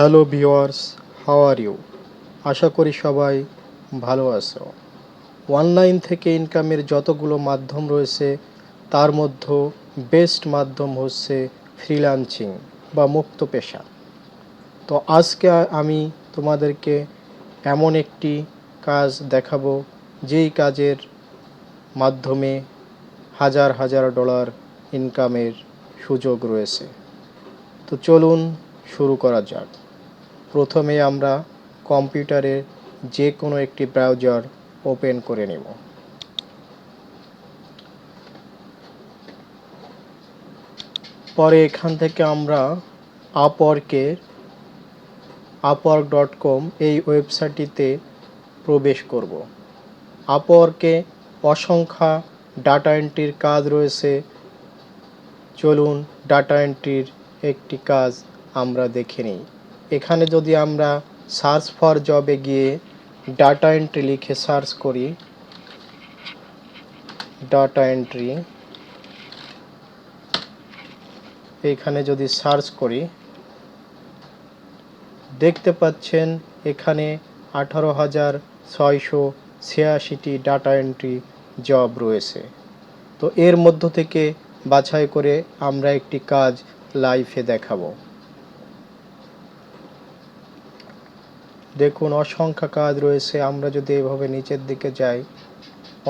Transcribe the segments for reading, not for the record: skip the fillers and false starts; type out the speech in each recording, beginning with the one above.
Hello viewers, how are you? আশা করি সবাই ভালো আছো। অনলাইন থেকে ইনকামের যতগুলো মাধ্যম রয়েছে তার মধ্যে বেস্ট মাধ্যম হচ্ছে ফ্রিল্যান্সিং বা মুক্ত পেশা। তো আজকে আমি তোমাদেরকে এমন একটি কাজ দেখাবো যেই কাজের মাধ্যমে হাজার হাজার ডলার ইনকামের সুযোগ রয়েছে। তো চলুন শুরু করা যাক। প্রথমে আমরা কম্পিউটারে যে কোনো একটি ব্রাউজার ওপেন করে নেব। পরে এখান থেকে আমরা upwork.com এই ওয়েবসাইটটিতে প্রবেশ করব। আপওয়ার্কে অসংখ্য ডাটা এন্ট্রির কাজ রয়েছে। চলুন ডাটা এন্ট্রির একটি কাজ আমরা দেখে নিই। এখানে যদি আমরা সার্চ ফর জবে গিয়ে ডাটা এন্ট্রি লিখে সার্চ করি, ডাটা এন্ট্রি এখানে যদি সার্চ করি, দেখতে পাচ্ছেন এখানে 18,686টি ডাটা এন্ট্রি জব রয়েছে। তো এর মধ্য থেকে বাছাই করে আমরা একটি কাজ লাইভে দেখাবো। দেখুন অসংখ্য কাজ রয়েছে। আমরা যদি এভাবে নিচের দিকে যাই,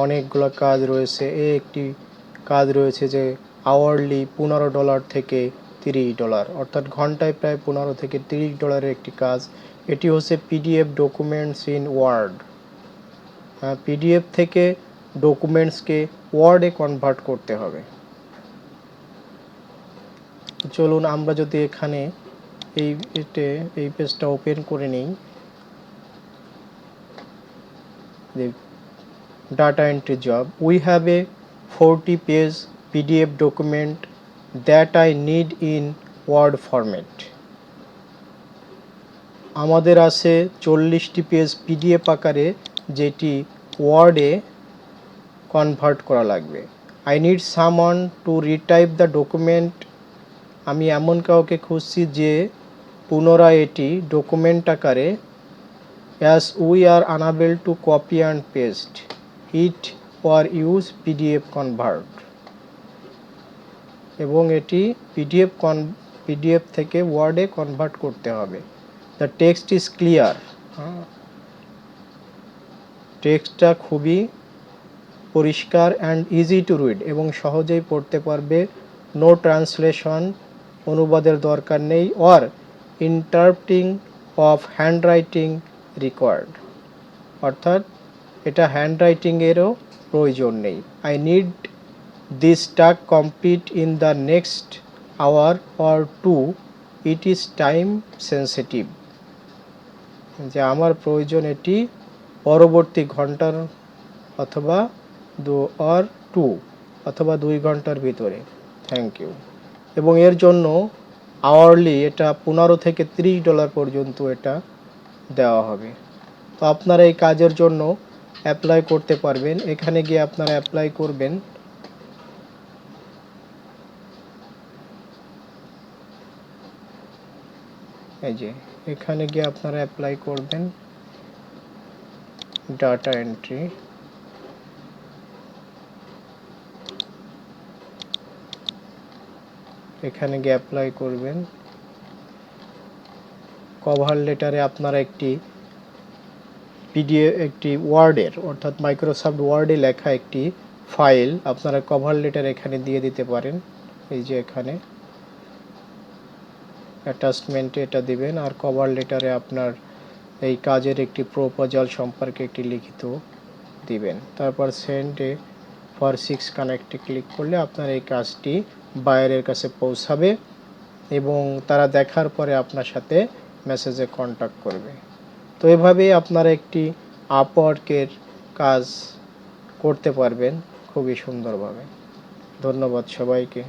অনেকগুলো কাজ রয়েছে। একটি কাজ রয়েছে যে আওয়ারলি $15 থেকে $30, অর্থাৎ ঘন্টায় প্রায় 15 থেকে $30 একটি কাজ। এটি হচ্ছে PDF documents in Word. PDF থেকে ডকুমেন্টসকে ওয়ার্ডে কনভার্ট করতে হবে। চলুন আমরা যদি এখানে এই পেজটা ওপেন করে নিই। Data entry job. We have a 40-page PDF document that I need in Word format. আমাদের আছে 40টি পেজ পিডিএফ আকারে, যেটি ওয়ার্ডে কনভার্ট করা লাগবে। I need someone to retype the document. আমি এমন কাউকে খুঁজছি যে পুনরায় এটি ডকুমেন্ট আকারে, as we are unable to copy and paste it or use PDF convert, এবং এটি পিডিএফ থেকে ওয়ার্ডে কনভার্ট করতে হবে। The text is clear. টেক্সটটা খুবই পরিষ্কার অ্যান্ড ইজি টু রিড, এবং সহজেই পড়তে পারবে। নো ট্রান্সলেশন, অনুবাদের দরকার নেই। Or interpreting of handwriting required, অর্থাৎ এটা হ্যান্ডরাইটিংয়েরও প্রয়োজন নেই। I need this task complete in the next hour or two, it is time sensitive. যে আমার প্রয়োজন এটি পরবর্তী ঘন্টার অথবা 2 ঘন্টার ভিতরে। Thank you. এবং এর জন্য আওয়ারলি এটা $15 থেকে $30 পর্যন্ত এটা দেওয়া হবে। তো আপনারা এই কাজের জন্য অ্যাপ্লাই করতে পারবেন। এখানে গিয়ে আপনারা অ্যাপ্লাই করবেন। এই যে এখানে গিয়ে আপনারা অ্যাপ্লাই করবেন ডাটা এন্ট্রি। এখানে গিয়ে অ্যাপ্লাই করবেন। কভার লেটারে আপনারা একটি পিডিএফ, একটি ওয়ার্ডের অর্থাৎ মাইক্রোসফট ওয়ার্ডে লেখা একটি ফাইল আপনারা কভার লেটার এখানে দিয়ে দিতে পারেন। এই যে এখানে অ্যাটাচমেন্টে এটা দিবেন, আর কভার লেটারে আপনার এই কাজের একটি প্রপোজাল সম্পর্কে একটি লিখিত দিবেন। তারপর সেন্ডে ফর 6 কানেক্টে ক্লিক করলে আপনার এই কাজটি বায়ারের কাছে পৌঁছাবে, এবং তারা দেখার পরে আপনার সাথে মেসেজে কন্ট্যাক্ট করবে। তো এভাবেই আপনারা একটি আপওয়ার্কের কাজ করতে পারবেন খুবই সুন্দরভাবে। ধন্যবাদ সবাইকে।